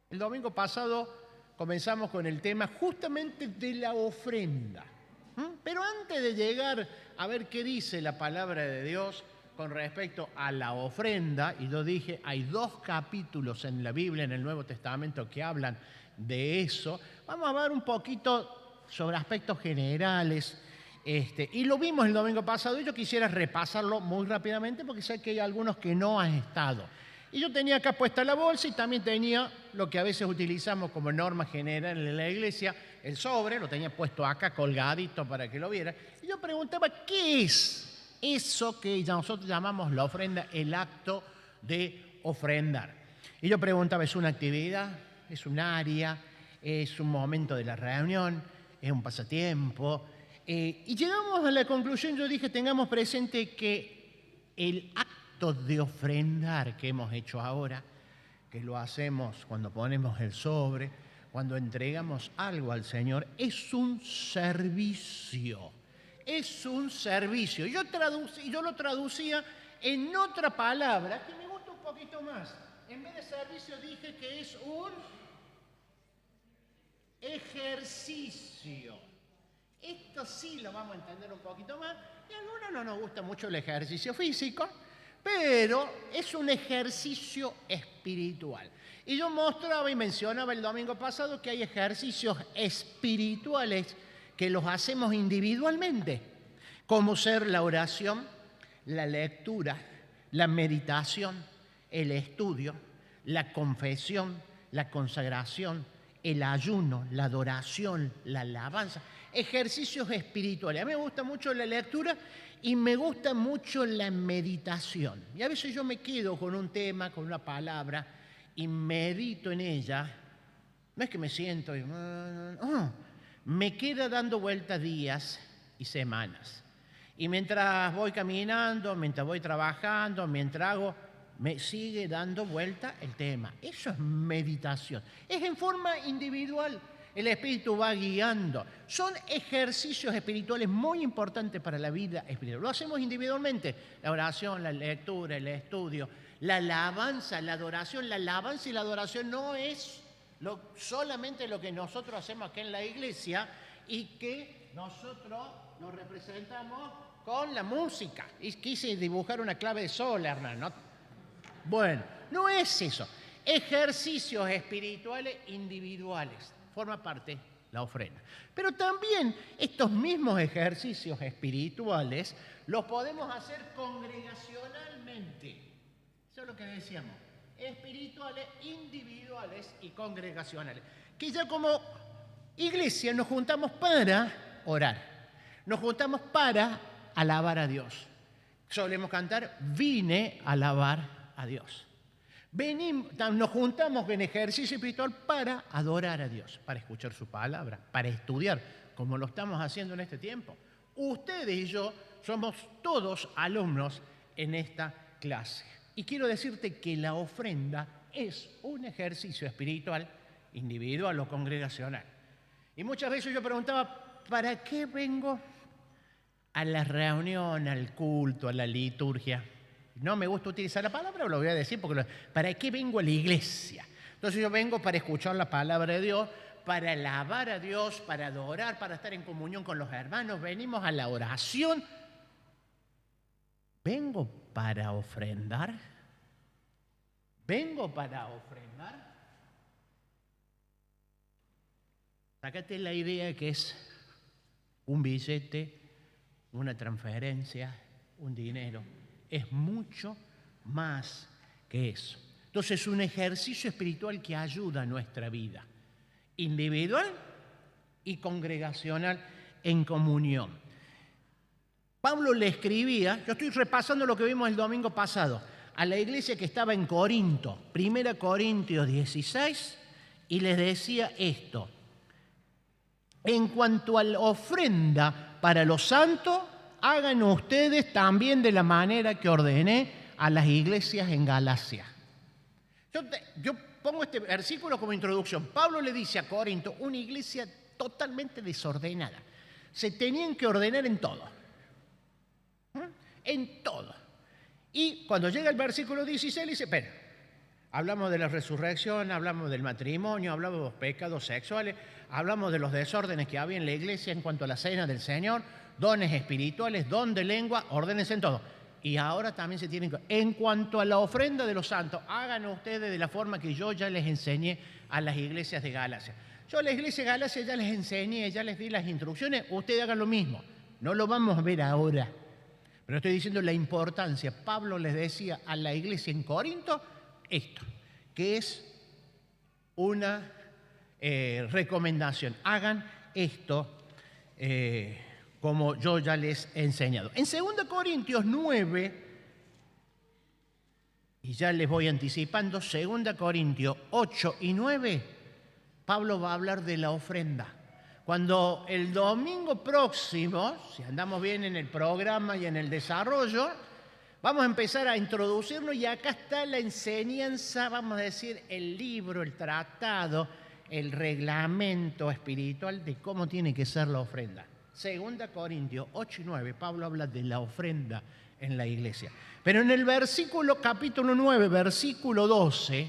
El domingo pasado comenzamos con el tema justamente de la ofrenda. Pero antes de llegar a ver qué dice la palabra de Dios con respecto a la ofrenda, y yo dije, hay 2 capítulos en la Biblia, en el Nuevo Testamento, que hablan de eso, vamos a hablar un poquito sobre aspectos generales. Y lo vimos el domingo pasado y yo quisiera repasarlo muy rápidamente porque sé que hay algunos que no han estado. Y yo tenía acá puesta la bolsa y también tenía lo que a veces utilizamos como norma general en la iglesia, el sobre, lo tenía puesto acá colgadito para que lo viera. Y yo preguntaba, ¿qué es eso que nosotros llamamos la ofrenda, el acto de ofrendar? Y yo preguntaba, ¿es una actividad? ¿Es un área? ¿Es un momento de la reunión? ¿Es un pasatiempo? Y llegamos a la conclusión, yo dije, tengamos presente que el acto de ofrendar que hemos hecho ahora, que lo hacemos cuando ponemos el sobre, cuando entregamos algo al Señor, es un servicio. Es un servicio. Yo lo traducía en otra palabra que me gusta un poquito más. En vez de servicio dije que es un ejercicio. Esto sí lo vamos a entender un poquito más. Y a algunos no nos gusta mucho el ejercicio físico, pero es un ejercicio espiritual. Y yo mostraba y mencionaba el domingo pasado que hay ejercicios espirituales que los hacemos individualmente, como ser la oración, la lectura, la meditación, el estudio, la confesión, la consagración, el ayuno, la adoración, la alabanza, ejercicios espirituales. A mí me gusta mucho la lectura y me gusta mucho la meditación. Y a veces yo me quedo con un tema, con una palabra, y medito en ella. No es que me siento y me queda dando vueltas días y semanas. Y mientras voy caminando, mientras voy trabajando, mientras hago, me sigue dando vuelta el tema. Eso es meditación. Es en forma individual. El Espíritu va guiando. Son ejercicios espirituales muy importantes para la vida espiritual. Lo hacemos individualmente. La oración, la lectura, el estudio, la alabanza, la adoración. La alabanza y la adoración no es solamente lo que nosotros hacemos aquí en la iglesia y que nosotros lo representamos con la música. Y quise dibujar una clave de sol, Hernán, ¿no? Bueno, no es eso. Ejercicios espirituales individuales. Forma parte la ofrenda. Pero también estos mismos ejercicios espirituales los podemos hacer congregacionalmente. Eso es lo que decíamos. Espirituales, individuales y congregacionales. Que ya como iglesia nos juntamos para orar. Nos juntamos para alabar a Dios. Solemos cantar, vine a alabar a Dios. Nos juntamos en ejercicio espiritual para adorar a Dios, para escuchar su palabra, para estudiar, como lo estamos haciendo en este tiempo. Ustedes y yo somos todos alumnos en esta clase. Y quiero decirte que la ofrenda es un ejercicio espiritual, individual o congregacional. Y muchas veces yo preguntaba, ¿para qué vengo a la reunión, al culto, a la liturgia? No me gusta utilizar la palabra, lo voy a decir porque ¿para qué vengo a la iglesia? Entonces yo vengo para escuchar la palabra de Dios, para alabar a Dios, para adorar, para estar en comunión con los hermanos. Venimos a la oración. ¿Vengo para ofrendar? ¿Vengo para ofrendar? Sácate la idea que es un billete, una transferencia, un dinero. Es mucho más que eso. Entonces es un ejercicio espiritual que ayuda a nuestra vida, individual y congregacional en comunión. Pablo le escribía, yo estoy repasando lo que vimos el domingo pasado, a la iglesia que estaba en Corinto, 1 Corintios 16, y les decía esto: en cuanto a la ofrenda para los santos, hagan ustedes también de la manera que ordené a las iglesias en Galacia. Yo pongo este versículo como introducción. Pablo le dice a Corinto, una iglesia totalmente desordenada. Se tenían que ordenar en todo. En todo. Y cuando llega el versículo 16, le dice, espera, Hablamos de la resurrección, hablamos del matrimonio, hablamos de los pecados sexuales, hablamos de los desórdenes que había en la iglesia en cuanto a la cena del Señor, dones espirituales, don de lengua, órdenes en todo. Y ahora también se tienen que... En cuanto a la ofrenda de los santos, hagan ustedes de la forma que yo ya les enseñé a las iglesias de Galacia. Yo a la iglesia de Galacia ya les enseñé, ya les di las instrucciones, ustedes hagan lo mismo. No lo vamos a ver ahora. Pero estoy diciendo la importancia. Pablo les decía a la iglesia en Corinto esto, que es una recomendación. Hagan esto como yo ya les he enseñado. En 2 Corintios 9, y ya les voy anticipando, 2 Corintios 8 y 9, Pablo va a hablar de la ofrenda. Cuando el domingo próximo, si andamos bien en el programa y en el desarrollo, vamos a empezar a introducirnos y acá está la enseñanza, vamos a decir, el libro, el tratado, el reglamento espiritual de cómo tiene que ser la ofrenda. 2 Corintios 8 y 9, Pablo habla de la ofrenda en la iglesia. Pero en el capítulo 9, versículo 12,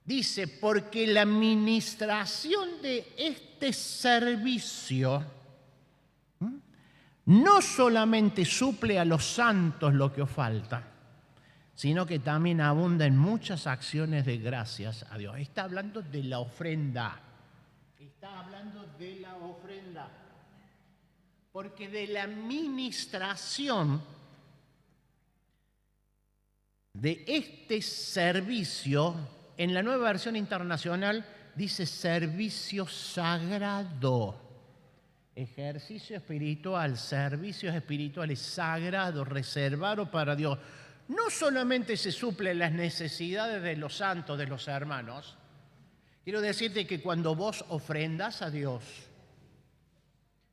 dice, porque la administración de este servicio no solamente suple a los santos lo que os falta, sino que también abunda en muchas acciones de gracias a Dios. Está hablando de la ofrenda. Está hablando de la ofrenda. Porque de la administración de este servicio, en la Nueva Versión Internacional dice servicio sagrado. Ejercicio espiritual, servicios espirituales sagrados, reservados para Dios. No solamente se suplen las necesidades de los santos, de los hermanos. Quiero decirte que cuando vos ofrendas a Dios,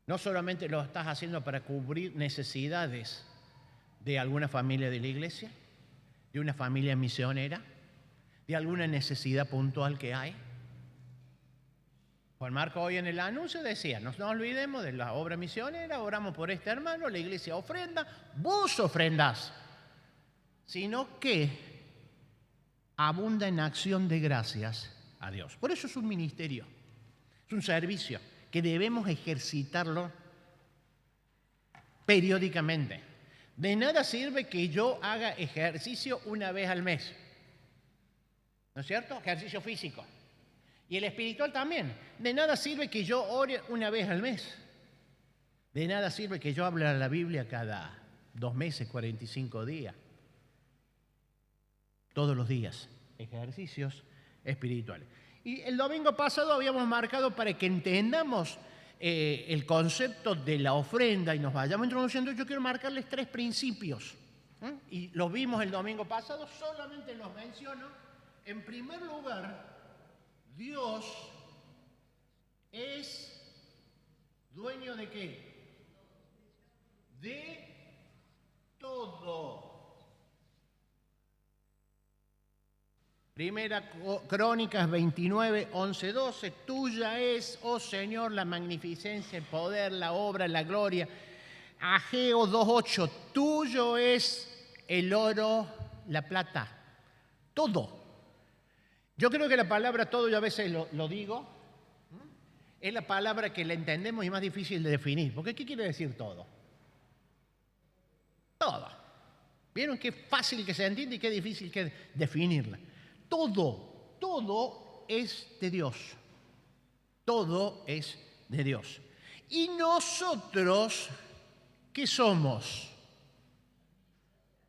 no solamente lo estás haciendo para cubrir necesidades de alguna familia de la iglesia, de una familia misionera, de alguna necesidad puntual que hay. Juan Marco hoy en el anuncio decía, no nos olvidemos de la obra misionera, oramos por este hermano, la iglesia ofrenda, vos ofrendás, sino que abunda en acción de gracias a Dios. Por eso es un ministerio, es un servicio que debemos ejercitarlo periódicamente. De nada sirve que yo haga ejercicio una vez al mes, ¿no es cierto? Ejercicio físico. Y el espiritual también. De nada sirve que yo ore una vez al mes. De nada sirve que yo hable la Biblia cada 2 meses, 45 días. Todos los días. Ejercicios espirituales. Y el domingo pasado habíamos marcado para que entendamos el concepto de la ofrenda y nos vayamos introduciendo. Yo quiero marcarles 3 principios. Y los vimos el domingo pasado, solamente los menciono. En primer lugar, Dios es dueño ¿de qué? De todo. Primera Crónicas 29, 11, 12. Tuya es, oh Señor, la magnificencia, el poder, la obra, la gloria. Ageo 2:8. Tuyo es el oro, la plata. Todo. Yo creo que la palabra todo, yo a veces lo digo, es la palabra que la entendemos y más difícil de definir. Porque ¿qué quiere decir todo? Todo. ¿Vieron qué fácil que se entiende y qué difícil que definirla? Todo es de Dios. Todo es de Dios. Y nosotros, ¿qué somos?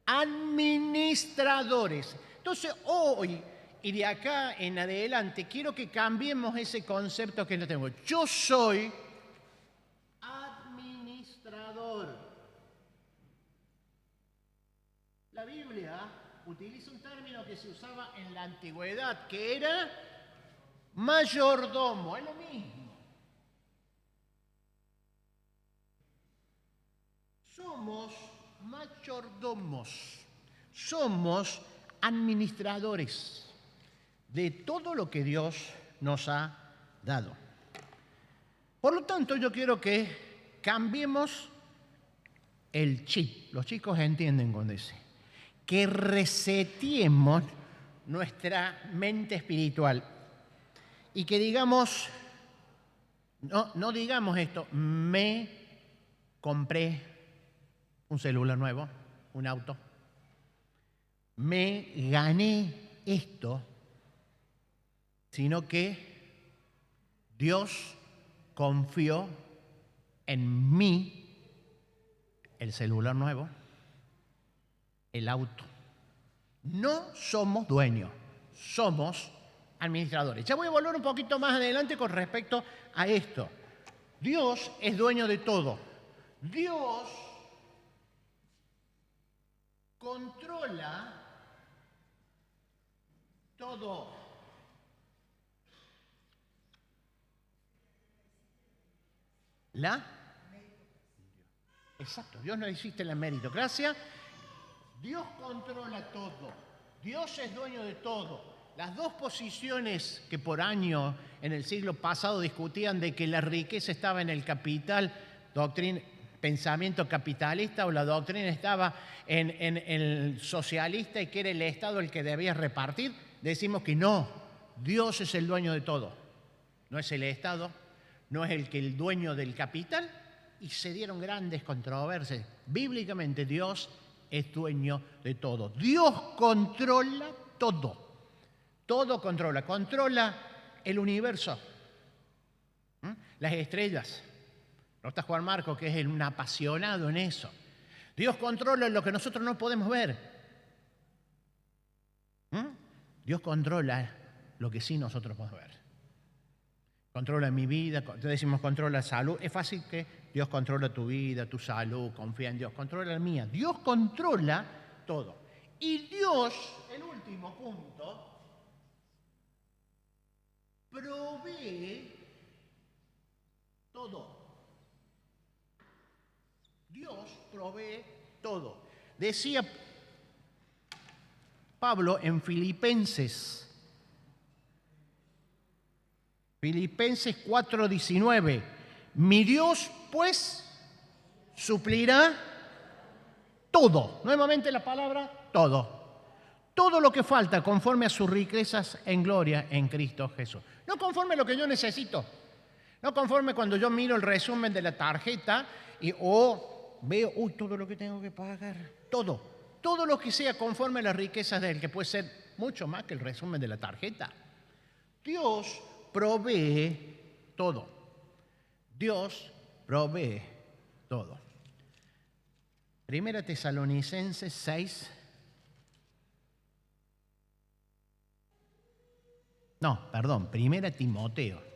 Administradores. Entonces, hoy y de acá en adelante, quiero que cambiemos ese concepto que no tengo. Yo soy administrador. La Biblia utiliza un término que se usaba en la antigüedad, que era mayordomo. Es lo mismo. Somos mayordomos. Somos administradores de todo lo que Dios nos ha dado. Por lo tanto, yo quiero que cambiemos el chip. Los chicos entienden cuando dice que reseteemos nuestra mente espiritual y que digamos, no digamos esto, me compré un celular nuevo, un auto, me gané esto, sino que Dios confió en mí el celular nuevo, el auto. No somos dueños, somos administradores. Ya voy a volver un poquito más adelante con respecto a esto. Dios es dueño de todo. Dios controla todo. Exacto, Dios no existe la meritocracia. Dios controla todo. Dios es dueño de todo. Las dos posiciones que por año en el siglo pasado discutían de que la riqueza estaba en el capital, pensamiento capitalista, o la doctrina estaba en el socialista y que era el Estado el que debía repartir, decimos que no, Dios es el dueño de todo. No es el Estado, no es el dueño del capital, y se dieron grandes controversias. Bíblicamente Dios es dueño de todo. Dios controla todo. Todo controla. Controla el universo, las estrellas. No está Juan Marcos, que es un apasionado en eso. Dios controla lo que nosotros no podemos ver. Dios controla lo que sí nosotros podemos ver. Controla mi vida, decimos controla salud. Es fácil que Dios controla tu vida, tu salud, confía en Dios, controla la mía. Dios controla todo. Y Dios, el último punto, provee todo. Dios provee todo. Decía Pablo en Filipenses 4:19, mi Dios pues suplirá todo. Nuevamente la palabra todo. Todo lo que falta conforme a sus riquezas en gloria en Cristo Jesús. No conforme a lo que yo necesito. No conforme cuando yo miro el resumen de la tarjeta veo, todo lo que tengo que pagar. Todo lo que sea conforme a las riquezas de él, que puede ser mucho más que el resumen de la tarjeta. Dios provee todo. Dios provee todo. Primera Tesalonicenses 6. No, perdón, Primera Timoteo.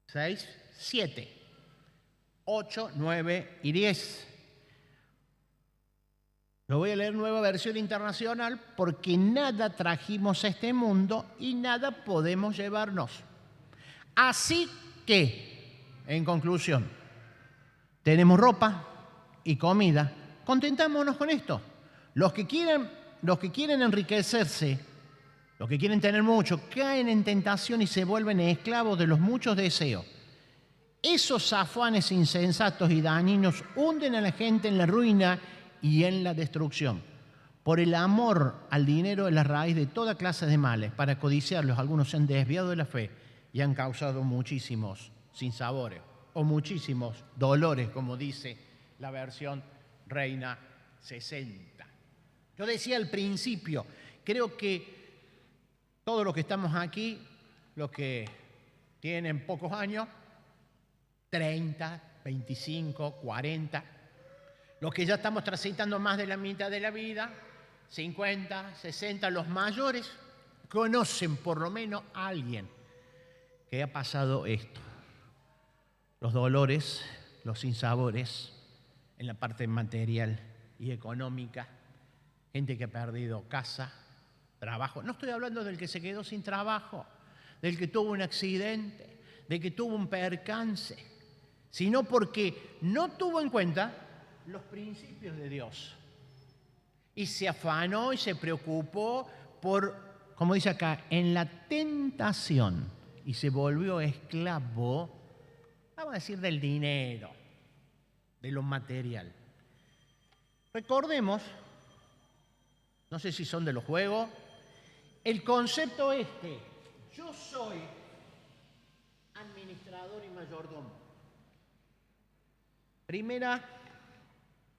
6, 7, 8, 9 y 10. Lo voy a leer nueva versión internacional, porque nada trajimos a este mundo y nada podemos llevarnos. Así que, en conclusión, tenemos ropa y comida. Contentámonos con esto. Los que quieren enriquecerse, los que quieren tener mucho, caen en tentación y se vuelven esclavos de los muchos deseos. Esos afanes insensatos y dañinos hunden a la gente en la ruina y en la destrucción. Por el amor al dinero es la raíz de toda clase de males. Para codiciarlos, algunos se han desviado de la fe y han causado muchísimos sinsabores o muchísimos dolores, como dice la versión Reina 60. Yo decía al principio, creo que todos los que estamos aquí, los que tienen pocos años, 30, 25, 40, los que ya estamos transitando más de la mitad de la vida, 50, 60, los mayores, conocen por lo menos a alguien que ha pasado esto. Los dolores, los sinsabores en la parte material y económica, gente que ha perdido casa, trabajo. No estoy hablando del que se quedó sin trabajo, del que tuvo un accidente, del que tuvo un percance, sino porque no tuvo en cuenta los principios de Dios. Y se afanó y se preocupó por, como dice acá, en la tentación, y se volvió esclavo vamos a decir del dinero, de lo material. Recordemos, no sé si son de los juegos, el concepto yo soy administrador y mayordomo. Primera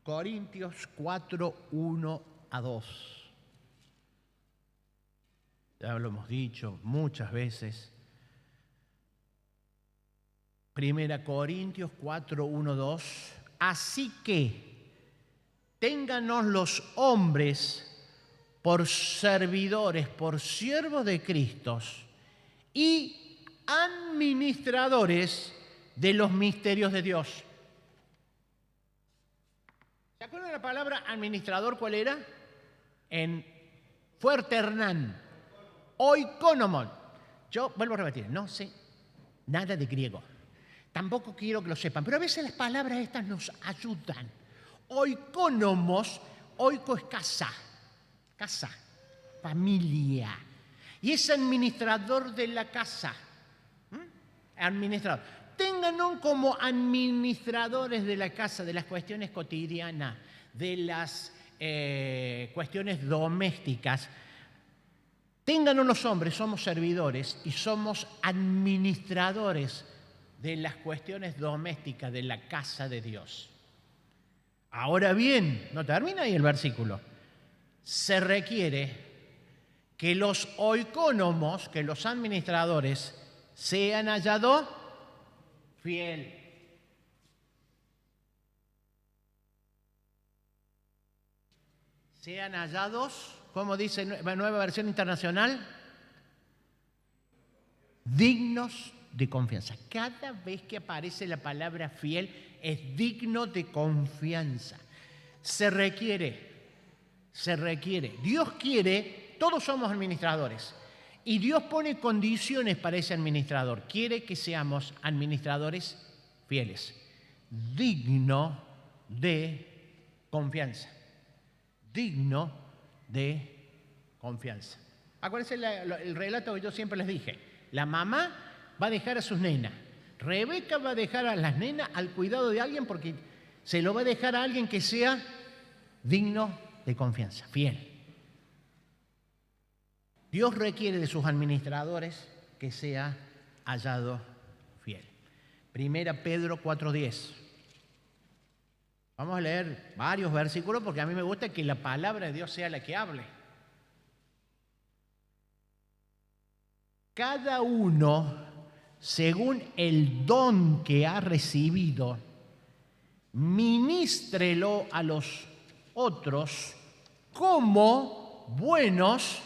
Corintios 4, 1 a 2. Ya lo hemos dicho muchas veces. Primera Corintios 4, 1, 2. Así que téngannos los hombres por servidores, por siervos de Cristo y administradores de los misterios de Dios. ¿Se acuerdan de la palabra administrador cuál era? Fuerte Hernán. Oikonomon. Yo vuelvo a repetir, no sé nada de griego. Tampoco quiero que lo sepan, pero a veces las palabras estas nos ayudan. Oikonomos, oiko es casa, familia. Y es administrador de la casa. Administrador. Téngannos como administradores de la casa, de las cuestiones cotidianas, de las cuestiones domésticas. Téngannos los hombres, somos servidores y somos administradores de las cuestiones domésticas de la casa de Dios. Ahora bien, no termina ahí el versículo. Se requiere que los oikónomos, que los administradores, sean hallados fiel. Sean hallados, como dice la Nueva Versión Internacional, dignos de confianza. Cada vez que aparece la palabra fiel es digno de confianza. Se requiere. Dios quiere, todos somos administradores. Y Dios pone condiciones para ese administrador. Quiere que seamos administradores fieles. Digno de confianza. Digno de confianza. Acuérdense el relato que yo siempre les dije. La mamá va a dejar a sus nenas. Rebeca va a dejar a las nenas al cuidado de alguien porque se lo va a dejar a alguien que sea digno de confianza, fiel. Dios requiere de sus administradores que sea hallado fiel. Primera Pedro 4:10. Vamos a leer varios versículos porque a mí me gusta que la palabra de Dios sea la que hable. Cada uno, según el don que ha recibido, ministrelo a los otros como buenos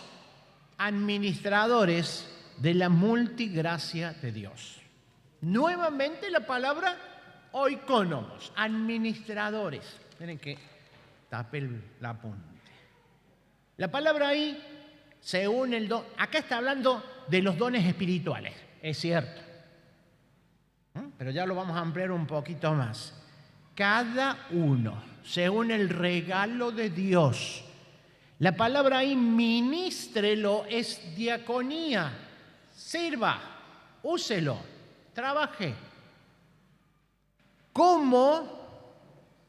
administradores de la multigracia de Dios. Nuevamente la palabra oikónomos, administradores. Miren que tape la apunte. La palabra ahí, según el don, acá está hablando de los dones espirituales, es cierto. Pero ya lo vamos a ampliar un poquito más. Cada uno, según el regalo de Dios. La palabra ahí, ministrelo, es diaconía. Sirva, úselo, trabaje. Como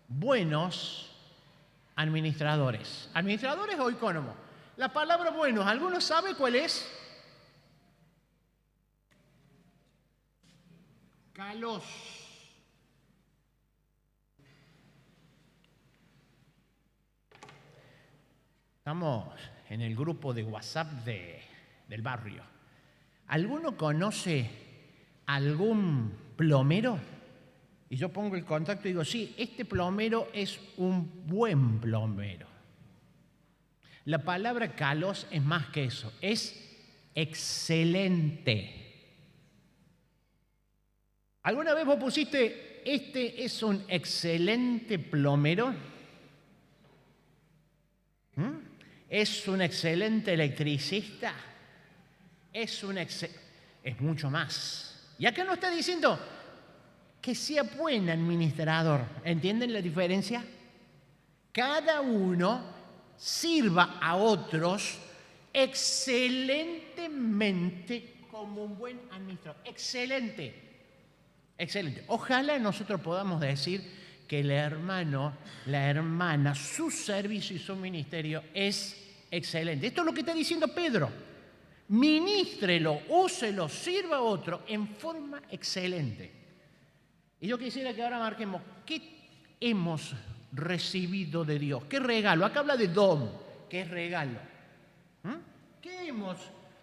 buenos administradores. ¿Administradores o oikónomos? La palabra buenos, ¿alguno sabe cuál es? Kalos. Estamos en el grupo de WhatsApp del barrio. ¿Alguno conoce algún plomero? Y yo pongo el contacto y digo, sí, este plomero es un buen plomero. La palabra kalos es más que eso, es excelente. ¿Alguna vez vos pusiste, este es un excelente plomero? ¿Es un excelente electricista? Es mucho más. Y acá no está diciendo que sea buen administrador. ¿Entienden la diferencia? Cada uno sirva a otros excelentemente como un buen administrador. Excelente. Excelente. Ojalá nosotros podamos decir que el hermano, la hermana, su servicio y su ministerio es excelente. Esto es lo que está diciendo Pedro. Ministrelo, úselo, sirva a otro en forma excelente. Y yo quisiera que ahora marquemos qué hemos recibido de Dios. ¿Qué regalo? Acá habla de don, que es regalo. ¿Qué hemos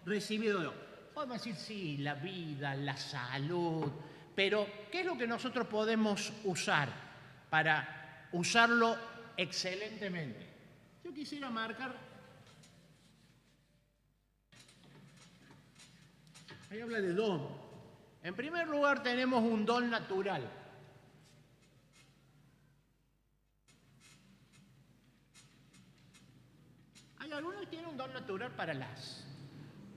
recibido de Dios? Podemos decir, sí, la vida, la salud, pero ¿qué es lo que nosotros podemos usar para usarlo excelentemente? Yo quisiera marcar, ahí habla de don. En primer lugar tenemos un don natural. Hay algunos que tienen un don natural para las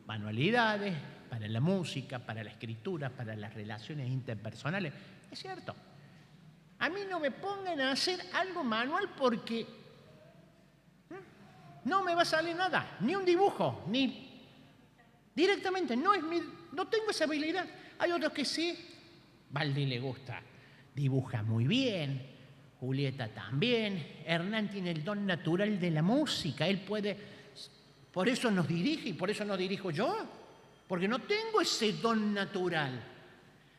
manualidades, para la música, para la escritura, para las relaciones interpersonales. Es cierto. A mí no me pongan a hacer algo manual porque no me va a salir nada, ni un dibujo, ni directamente, no tengo esa habilidad. Hay otros que sí. Valdi le gusta, dibuja muy bien, Julieta también, Hernán tiene el don natural de la música, él puede. Por eso nos dirige y por eso no dirijo yo, porque no tengo ese don natural.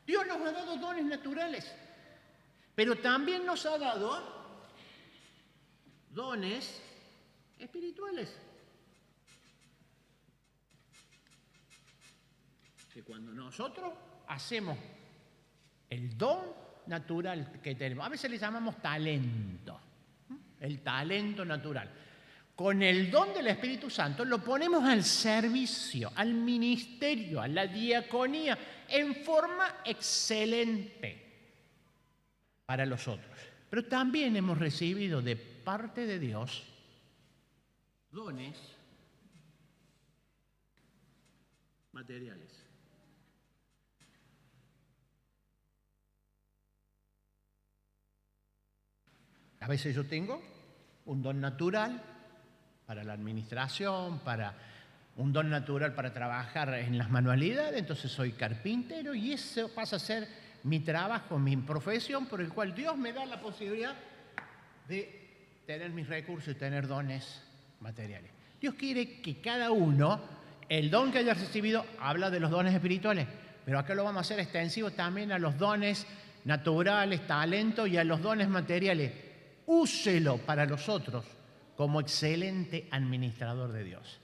Dios nos ha dado dones naturales, pero también nos ha dado dones espirituales. Que cuando nosotros hacemos el don natural que tenemos, a veces le llamamos talento, el talento natural. Con el don del Espíritu Santo lo ponemos al servicio, al ministerio, a la diaconía, en forma excelente para los otros. Pero también hemos recibido de parte de Dios dones materiales. A veces yo tengo un don natural para la administración, un don natural para trabajar en las manualidades, entonces soy carpintero y eso pasa a ser mi trabajo, mi profesión, por el cual Dios me da la posibilidad de tener mis recursos y tener dones materiales. Dios quiere que cada uno, el don que haya recibido, habla de los dones espirituales, pero acá lo vamos a hacer extensivo también a los dones naturales, talentos y a los dones materiales. Úselo para los otros como excelente administrador de Dios.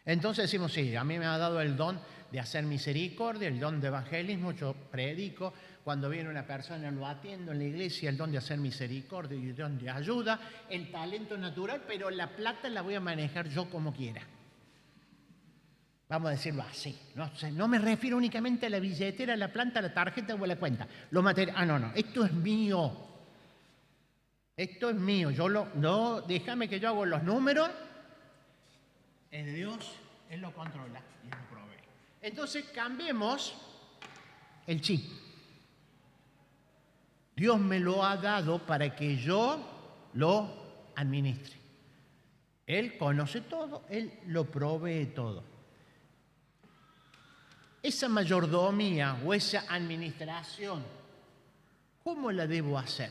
Entonces decimos, sí, a mí me ha dado el don de hacer misericordia, el don de evangelismo, yo predico, cuando viene una persona lo atiendo en la iglesia, el don de hacer misericordia y el don de ayuda, el talento natural, pero la plata la voy a manejar yo como quiera. Vamos a decirlo así, no me refiero únicamente a la billetera, a la planta, a la tarjeta o a la cuenta. Lo material, no, esto es mío. Esto es mío, déjame que yo hago los números, es de Dios, Él lo controla y lo provee. Entonces cambiemos el chip. Dios me lo ha dado para que yo lo administre. Él conoce todo, Él lo provee todo. Esa mayordomía o esa administración, ¿cómo la debo hacer?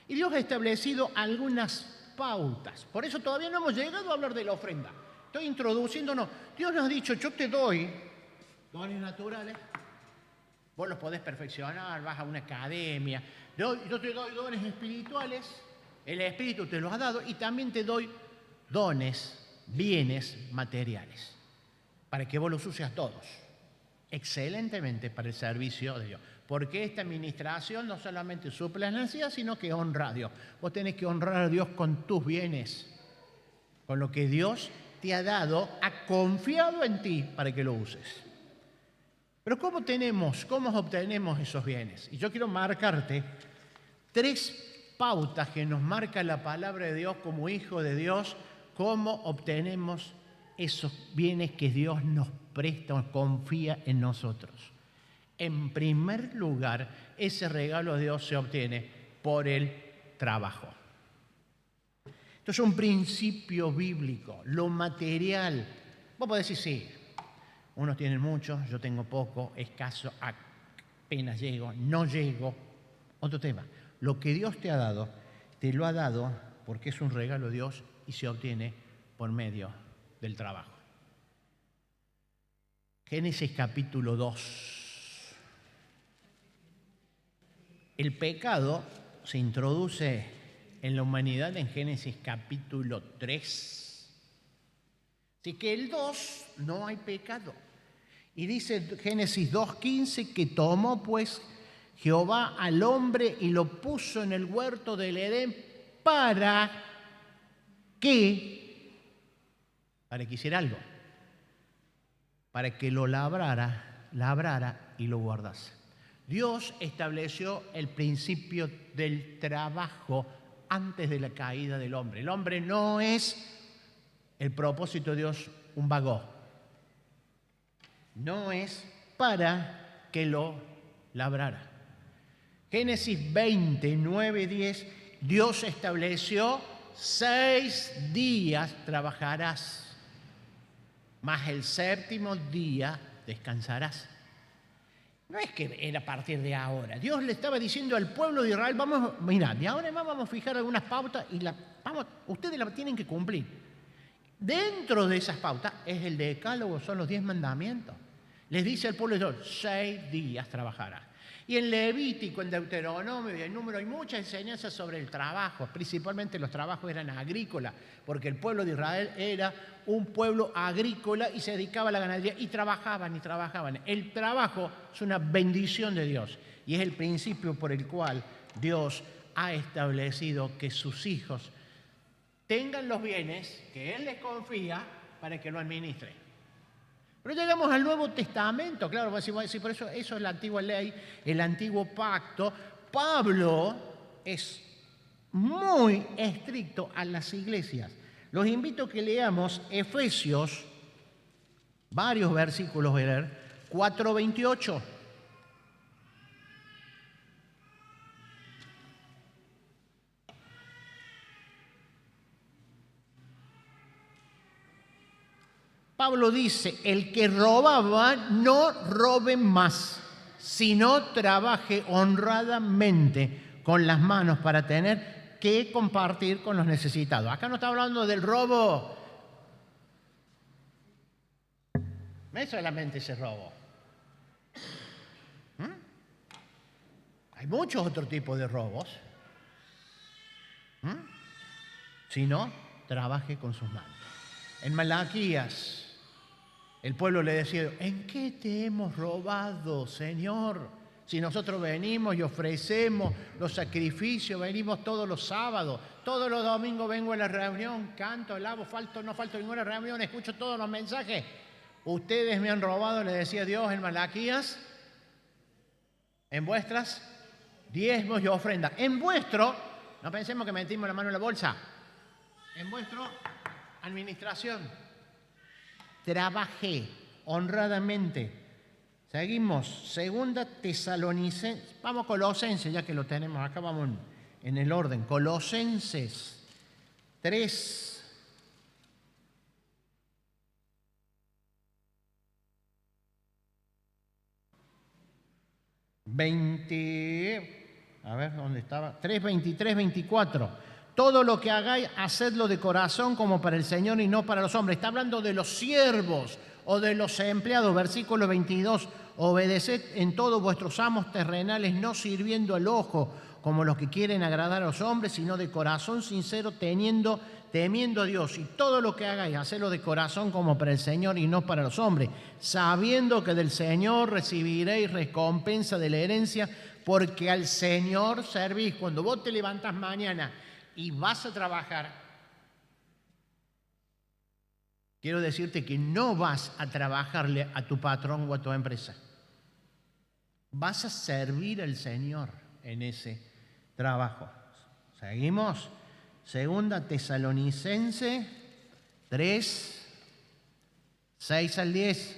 Y Dios ha establecido algunas pautas. Por eso todavía no hemos llegado a hablar de la ofrenda. Estoy introduciéndonos. Dios nos ha dicho, yo te doy dones naturales. Vos los podés perfeccionar, vas a una academia. Yo te doy dones espirituales. El Espíritu te los ha dado. Y también te doy dones, bienes materiales. Para que vos los uses todos. Excelentemente para el servicio de Dios. Porque esta administración no solamente suple las necesidades, sino que honra a Dios. Vos tenés que honrar a Dios con tus bienes, con lo que Dios te ha dado, ha confiado en ti para que lo uses. Pero ¿cómo obtenemos esos bienes? Y yo quiero marcarte 3 pautas que nos marca la palabra de Dios como hijo de Dios, cómo obtenemos esos bienes que Dios nos presta, confía en nosotros. En primer lugar, ese regalo de Dios se obtiene por el trabajo. Esto es un principio bíblico, lo material. Vos podés decir, sí, unos tienen mucho, yo tengo poco, escaso. apenas llego, no llego. Otro tema, lo que Dios te ha dado, te lo ha dado porque es un regalo de Dios y se obtiene por medio del trabajo. Génesis capítulo 2. El pecado se introduce en la humanidad en Génesis capítulo 3. Así que el 2 no hay pecado. Y dice Génesis 2:15 que tomó pues Jehová al hombre y lo puso en el huerto del Edén para que hiciera algo, para que lo labrara y lo guardase. Dios estableció el principio del trabajo antes de la caída del hombre. El hombre no es el propósito de Dios un vago. No es para que lo labrara. Génesis 20, 9, 10, Dios estableció 6 días trabajarás, mas el séptimo día descansarás. No es que era a partir de ahora. Dios le estaba diciendo al pueblo de Israel, mirá, de ahora en más vamos a fijar algunas pautas y ustedes las tienen que cumplir. Dentro de esas pautas es el decálogo, son los 10 mandamientos. Les dice al pueblo de Dios, 6 días trabajarás. Y en Levítico, en Deuteronomio y en Número hay muchas enseñanzas sobre el trabajo. Principalmente los trabajos eran agrícolas, porque el pueblo de Israel era un pueblo agrícola y se dedicaba a la ganadería y trabajaban. El trabajo es una bendición de Dios y es el principio por el cual Dios ha establecido que sus hijos tengan los bienes que Él les confía para que lo administren. Pero llegamos al Nuevo Testamento, claro, por eso es la antigua ley, el antiguo pacto. Pablo es muy estricto a las iglesias. Los invito a que leamos Efesios, varios versículos, 4:28. Pablo dice, el que robaba no robe más, sino trabaje honradamente con las manos para tener que compartir con los necesitados. Acá no está hablando del robo. No es solamente ese robo. Hay muchos otros tipos de robos. Sino trabaje con sus manos. En Malaquías, el pueblo le decía, ¿en qué te hemos robado, Señor? Si nosotros venimos y ofrecemos los sacrificios, venimos todos los sábados, todos los domingos vengo a la reunión, canto, alabo, no falto ninguna reunión, escucho todos los mensajes. Ustedes me han robado, le decía Dios en Malaquías, en vuestras diezmos y ofrendas. En vuestro, no pensemos que metimos la mano en la bolsa, en vuestro administración. Trabajé honradamente. Seguimos, segunda Tesalonicenses, vamos Colosenses, ya que lo tenemos, acá vamos en el orden. Colosenses 3. A ver, ¿dónde estaba? 3:23, 24. Todo lo que hagáis, hacedlo de corazón como para el Señor y no para los hombres. Está hablando de los siervos o de los empleados. Versículo 22. Obedeced en todos vuestros amos terrenales, no sirviendo al ojo como los que quieren agradar a los hombres, sino de corazón sincero, temiendo a Dios. Y todo lo que hagáis, hacedlo de corazón como para el Señor y no para los hombres, sabiendo que del Señor recibiréis recompensa de la herencia, porque al Señor servís. Cuando vos te levantás mañana y vas a trabajar, quiero decirte que no vas a trabajarle a tu patrón o a tu empresa. Vas a servir al Señor en ese trabajo. Seguimos. Segunda Tesalonicenses 3, 6 al 10.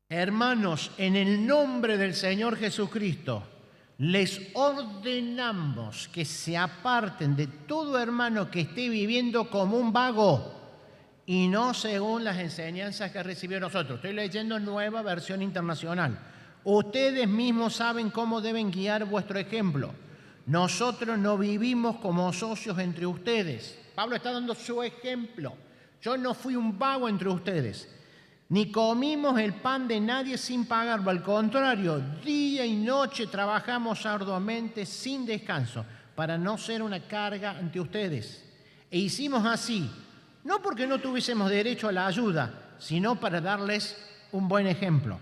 Hermanos, en el nombre del Señor Jesucristo, les ordenamos que se aparten de todo hermano que esté viviendo como un vago y no según las enseñanzas que recibieron nosotros. Estoy leyendo Nueva Versión Internacional. Ustedes mismos saben cómo deben guiar vuestro ejemplo. Nosotros no vivimos como socios entre ustedes. Pablo está dando su ejemplo. Yo no fui un vago entre ustedes, ni comimos el pan de nadie sin pagarlo. Al contrario, día y noche trabajamos arduamente sin descanso para no ser una carga ante ustedes. E hicimos así, no porque no tuviésemos derecho a la ayuda, sino para darles un buen ejemplo.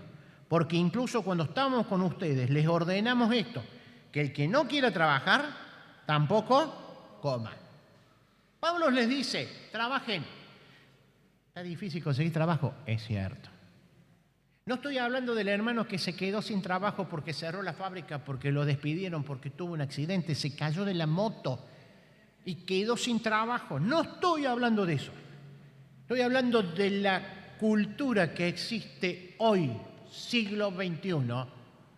Porque incluso cuando estamos con ustedes, les ordenamos esto, que el que no quiera trabajar, tampoco coma. Pablo les dice, trabajen. Está difícil conseguir trabajo, es cierto. No estoy hablando del hermano que se quedó sin trabajo porque cerró la fábrica, porque lo despidieron, porque tuvo un accidente, se cayó de la moto y quedó sin trabajo. No estoy hablando de eso. Estoy hablando de la cultura que existe hoy, siglo XXI,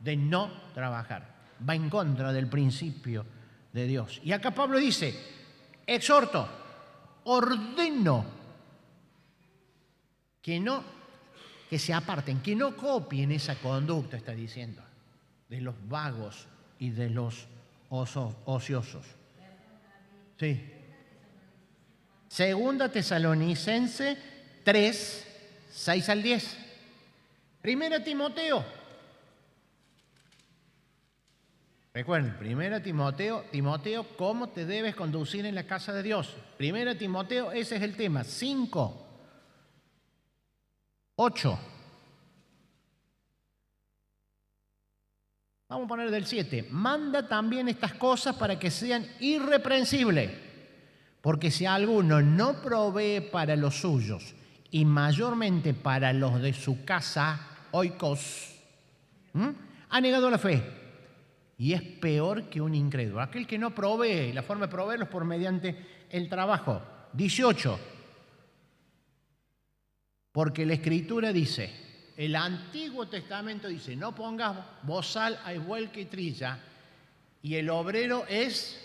de no trabajar. Va en contra del principio de Dios. Y acá Pablo dice, exhorto, ordeno que se aparten, que no copien esa conducta, está diciendo, de los vagos y de los ociosos. Sí. Segunda Tesalonicense 3, 6 al 10. Primera Timoteo. Recuerden, Primera Timoteo, ¿cómo te debes conducir en la casa de Dios? Primera Timoteo, ese es el tema. 5, 8. Vamos a poner del 7. Manda también estas cosas para que sean irreprensibles. Porque si alguno no provee para los suyos y mayormente para los de su casa, oikos, ha negado la fe y es peor que un incrédulo. Aquel que no provee, la forma de proveerlo es por mediante el trabajo. 18. Porque la Escritura dice, el Antiguo Testamento dice, no pongas bozal a vuelca y trilla, y el obrero es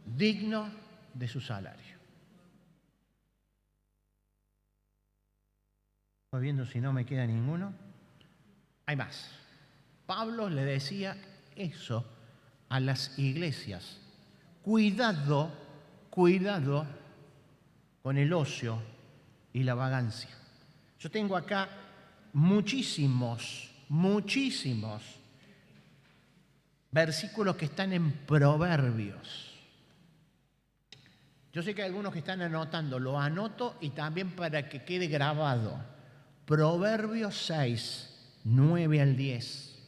digno de su salario. Estoy viendo si no me queda ninguno. Hay más. Pablo le decía eso a las iglesias. Cuidado con el ocio y la vagancia. Yo tengo acá muchísimos versículos que están en Proverbios. Yo sé que hay algunos que están anotando, lo anoto y también para que quede grabado. Proverbios 6, 9 al 10.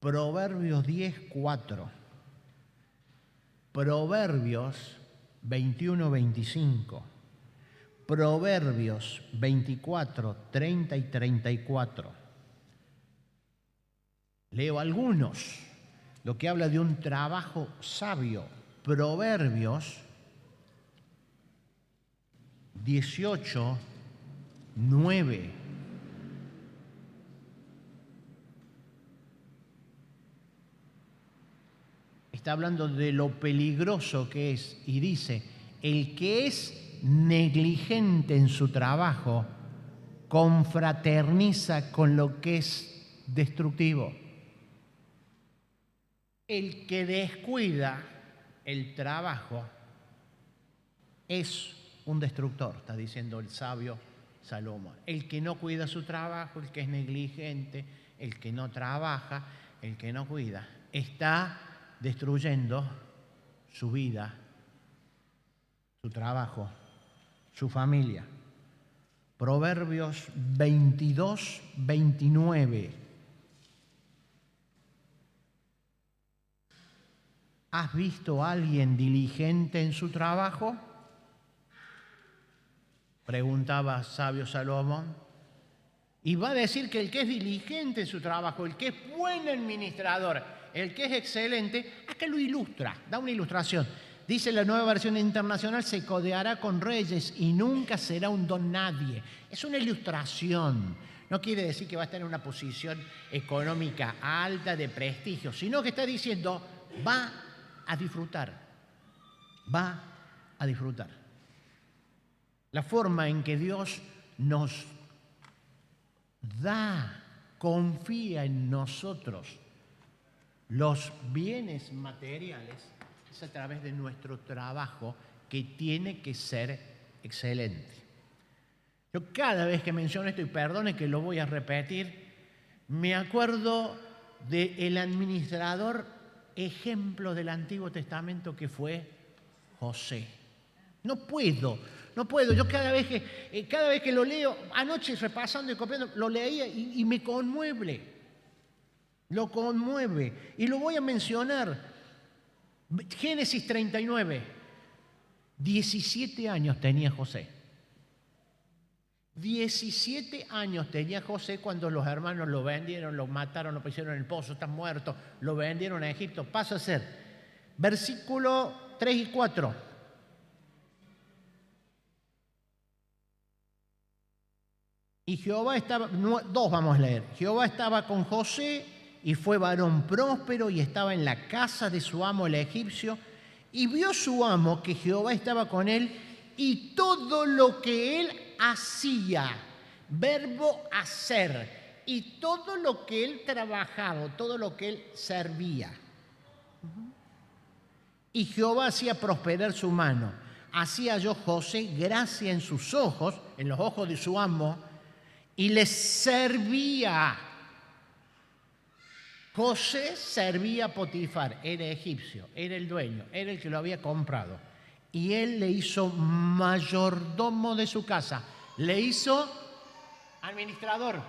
Proverbios 10, 4. Proverbios 21, 25. Proverbios 24, 30 y 34. Leo algunos, lo que habla de un trabajo sabio. Proverbios 18, 9. Está hablando de lo peligroso que es y dice, el que es negligente en su trabajo confraterniza con lo que es destructivo. El que descuida el trabajo es un destructor, está diciendo el sabio Salomón. El que no cuida su trabajo, el que es negligente, el que no trabaja, el que no cuida, está destruyendo su vida, su trabajo, su familia. Proverbios 22, 29. ¿Has visto a alguien diligente en su trabajo? Preguntaba sabio Salomón. Y va a decir que el que es diligente en su trabajo, el que es buen administrador, el que es excelente, acá lo ilustra, da una ilustración. Dice la Nueva Versión Internacional, se codeará con reyes y nunca será un don nadie. Es una ilustración. No quiere decir que va a estar en una posición económica alta, de prestigio, sino que está diciendo, va a disfrutar. la forma en que Dios nos da, confía en nosotros los bienes materiales, es a través de nuestro trabajo, que tiene que ser excelente. Yo cada vez que menciono esto, y perdone que lo voy a repetir, me acuerdo del administrador ejemplo del Antiguo Testamento que fue José. No puedo. Yo cada vez que lo leo, anoche repasando y copiando, lo leía y me conmueve. Lo conmueve. Y lo voy a mencionar. Génesis 39. 17 años tenía José. 17 años tenía José cuando los hermanos lo vendieron, lo mataron, lo pusieron en el pozo, está muerto, lo vendieron a Egipto. Pasa a ser versículo 3 y 4. Y Jehová estaba, dos vamos a leer. Jehová estaba con José y fue varón próspero y estaba en la casa de su amo el egipcio. Y vio su amo que Jehová estaba con él y todo lo que él hacía, verbo hacer, y todo lo que él trabajaba, todo lo que él servía. Y Jehová hacía prosperar su mano. Así halló José gracia en sus ojos, en los ojos de su amo, y le servía. José servía a Potifar, era egipcio, era el dueño, era el que lo había comprado. Y él le hizo mayordomo de su casa, le hizo administrador,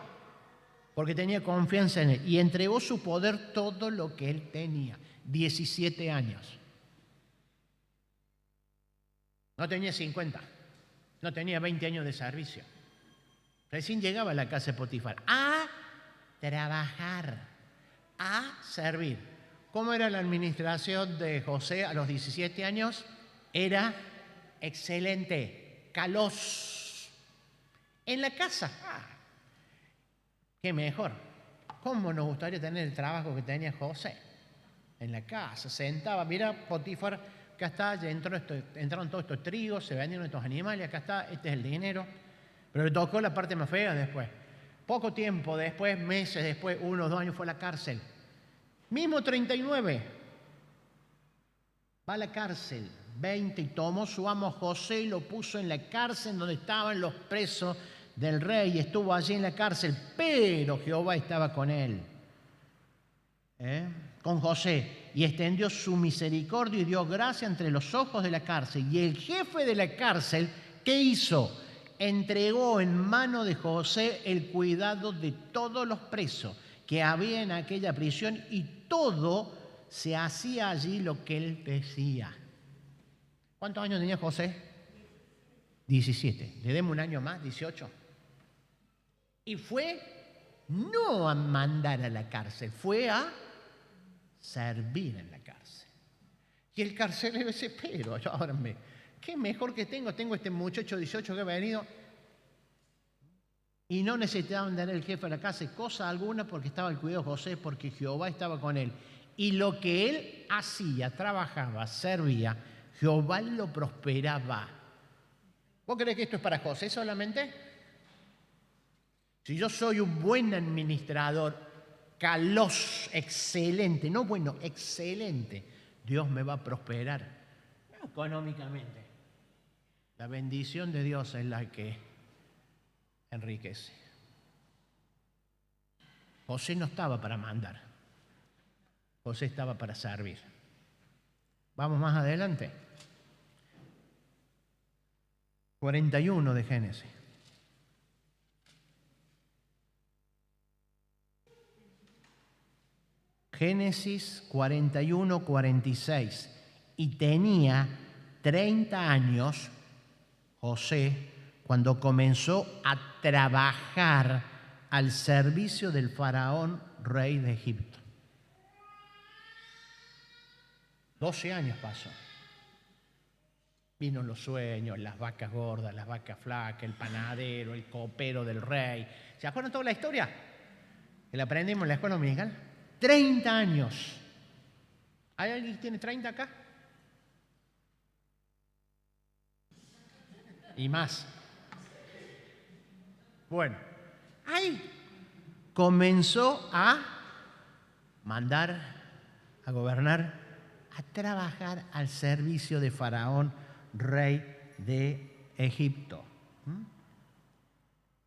porque tenía confianza en él. Y entregó su poder todo lo que él tenía, 17 años. No tenía 50, no tenía 20 años de servicio. Recién llegaba a la casa de Potifar a trabajar, a servir. ¿Cómo era la administración de José a los 17 años? Era excelente, calos. En la casa, qué mejor. ¿Cómo nos gustaría tener el trabajo que tenía José? En la casa, sentaba, mira Potifar, acá está, ya entraron todos estos trigos, se vendieron estos animales, acá está, este es el dinero. Pero le tocó la parte más fea después. Poco tiempo después, meses después, 1 o 2 años, fue a la cárcel. Mismo 39. Va a la cárcel. 20 y tomó su amo José y lo puso en la cárcel donde estaban los presos del rey. Y estuvo allí en la cárcel. Pero Jehová estaba con él. Con José. Y extendió su misericordia y dio gracia entre los ojos de la cárcel. Y el jefe de la cárcel, ¿qué hizo? Entregó en mano de José el cuidado de todos los presos que había en aquella prisión y todo se hacía allí lo que él decía. ¿Cuántos años tenía José? 17. Le demos un año más, 18. Y fue no a mandar a la cárcel, fue a servir en la cárcel. Y el carcelero dice, pero yo ahora ¿qué mejor que tengo? Tengo este muchacho 18 que ha venido y no necesitaban tener el jefe de la casa cosa alguna porque estaba el cuidado de José, porque Jehová estaba con él. Y lo que él hacía, trabajaba, servía, Jehová lo prosperaba. ¿Vos creés que esto es para José solamente? Si yo soy un buen administrador, calos, excelente, no bueno, excelente, Dios me va a prosperar económicamente. La bendición de Dios es la que enriquece. José no estaba para mandar. José estaba para servir. Vamos más adelante. 41 de Génesis. Génesis 41, 46. Y tenía 30 años José cuando comenzó a trabajar al servicio del faraón, rey de Egipto. 12 años pasó. Vino los sueños, las vacas gordas, las vacas flacas, el panadero, el copero del rey. ¿Se acuerdan toda la historia? Que la aprendimos en la escuela dominical. 30 años. ¿Hay alguien que tiene 30 acá? Y más. Bueno, ahí comenzó a mandar, a gobernar, a trabajar al servicio de Faraón, rey de Egipto.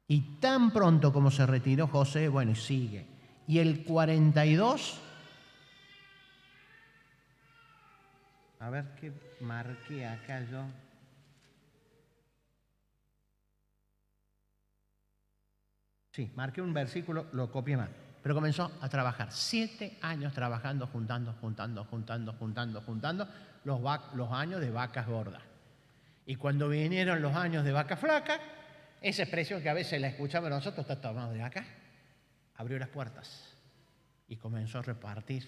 Y tan pronto como se retiró José, bueno, y sigue. Y el 42, a ver qué marqué acá yo. Sí, marqué un versículo, lo copié mal. Pero comenzó a trabajar. 7 años trabajando, juntando los años de vacas gordas. Y cuando vinieron los años de vacas flacas, esa expresión que a veces la escuchamos nosotros, está tomado de acá, abrió las puertas y comenzó a repartir,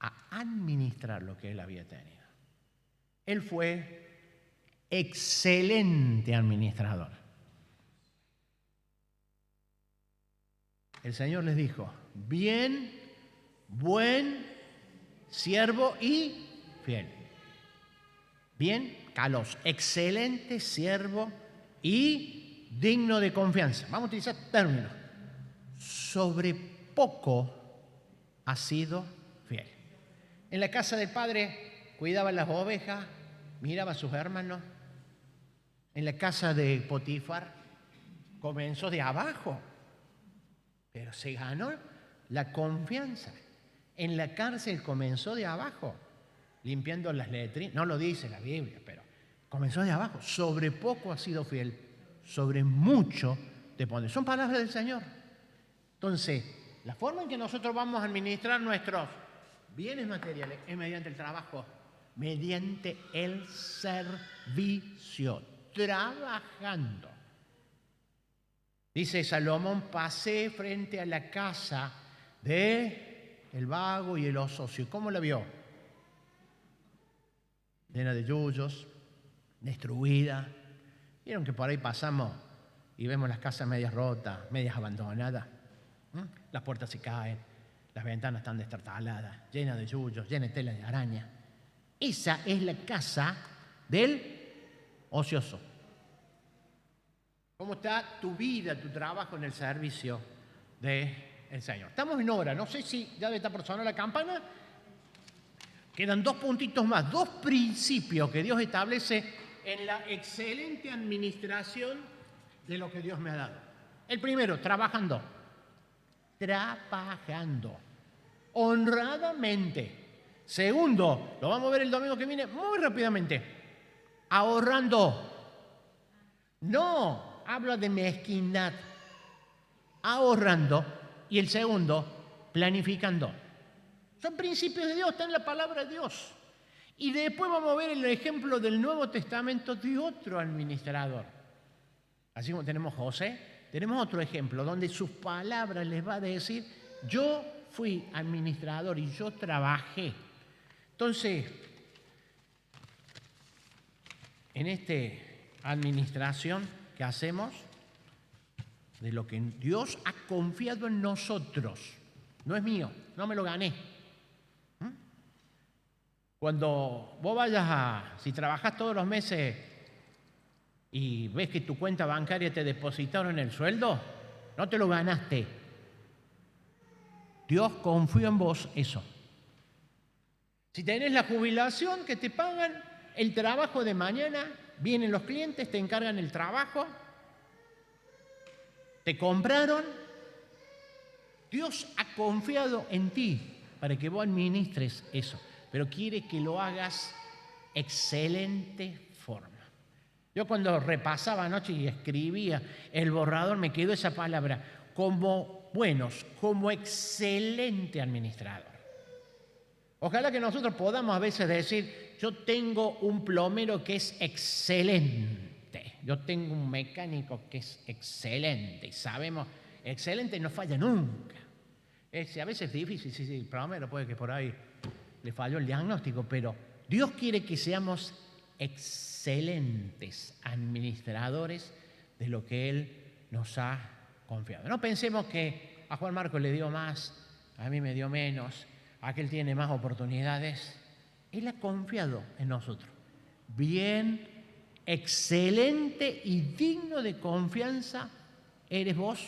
a administrar lo que él había tenido. Él fue excelente administrador. El Señor les dijo, bien, buen, siervo y fiel. Bien, Kalos, excelente, siervo y digno de confianza. Vamos a utilizar términos. Sobre poco ha sido fiel. En la casa del padre cuidaba las ovejas, miraba a sus hermanos. En la casa de Potifar comenzó de abajo, pero se ganó la confianza. En la cárcel comenzó de abajo, limpiando las letrinas. No lo dice la Biblia, pero comenzó de abajo. Sobre poco ha sido fiel, sobre mucho te pone. Son palabras del Señor. Entonces, la forma en que nosotros vamos a administrar nuestros bienes materiales es mediante el trabajo, mediante el servicio, trabajando. Dice Salomón, pasé frente a la casa de el vago y el ocioso. ¿Cómo la vio? Llena de yuyos, destruida. Vieron que por ahí pasamos y vemos las casas medias rotas, medias abandonadas. Las puertas se caen, las ventanas están destartaladas, llenas de yuyos, llenas de tela de araña. Esa es la casa del ocioso. ¿Cómo está tu vida, tu trabajo en el servicio del Señor? Estamos en hora, no sé si ya debe estar por sonar la campana. Quedan 2 puntitos más, 2 principios que Dios establece en la excelente administración de lo que Dios me ha dado. El primero, trabajando, honradamente. Segundo, lo vamos a ver el domingo que viene muy rápidamente, ahorrando. No habla de mezquindad, ahorrando. Y el segundo, planificando. Son principios de Dios, está en la palabra de Dios. Y después vamos a ver el ejemplo del Nuevo Testamento de otro administrador. Así como tenemos José, tenemos otro ejemplo donde sus palabras les va a decir, yo fui administrador y yo trabajé. Entonces, en esta administración que hacemos, de lo que Dios ha confiado en nosotros, no es mío, no me lo gané. Cuando vos vayas si trabajás todos los meses y ves que tu cuenta bancaria te depositaron el sueldo, no te lo ganaste. Dios confió en vos eso. Si tenés la jubilación que te pagan, el trabajo de mañana, vienen los clientes, te encargan el trabajo, te compraron, Dios ha confiado en ti para que vos administres eso, pero quiere que lo hagas excelente forma. Yo cuando repasaba anoche y escribía el borrador, me quedó esa palabra, como buenos, como excelente administrador. Ojalá que nosotros podamos a veces decir, yo tengo un plomero que es excelente, yo tengo un mecánico que es excelente, y sabemos, excelente no falla nunca. A veces es difícil, sí, el plomero puede que por ahí le falló el diagnóstico, pero Dios quiere que seamos excelentes administradores de lo que Él nos ha confiado. No pensemos que a Juan Marcos le dio más, a mí me dio menos, a aquel tiene más oportunidades. Él ha confiado en nosotros. Bien, excelente y digno de confianza eres vos.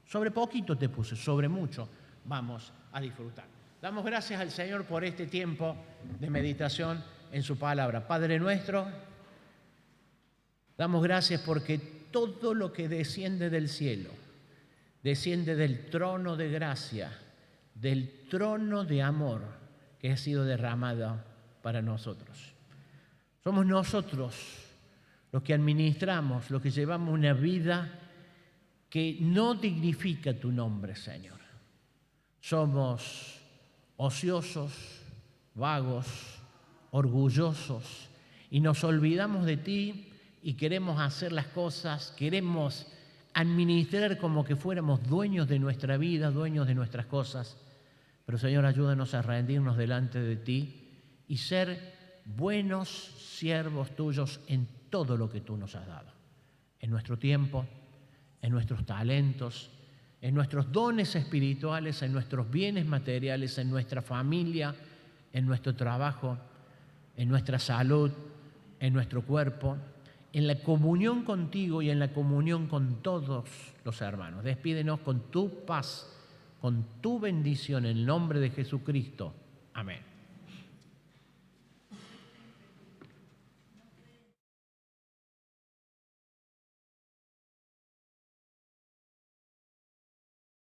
Sobre poquito te puse, sobre mucho vamos a disfrutar. Damos gracias al Señor por este tiempo de meditación en su palabra. Padre nuestro, damos gracias porque todo lo que desciende del cielo, desciende del trono de gracia, del trono de amor que ha sido derramado para nosotros. Somos nosotros los que administramos, los que llevamos una vida que no dignifica tu nombre, Señor. Somos ociosos, vagos, orgullosos, y nos olvidamos de ti y queremos hacer las cosas, queremos administrar como que fuéramos dueños de nuestra vida, dueños de nuestras cosas. Pero, Señor, ayúdanos a rendirnos delante de ti y ser buenos siervos tuyos en todo lo que tú nos has dado, en nuestro tiempo, en nuestros talentos, en nuestros dones espirituales, en nuestros bienes materiales, en nuestra familia, en nuestro trabajo, en nuestra salud, en nuestro cuerpo, en la comunión contigo y en la comunión con todos los hermanos. Despídenos con tu paz, con tu bendición, en el nombre de Jesucristo. Amén.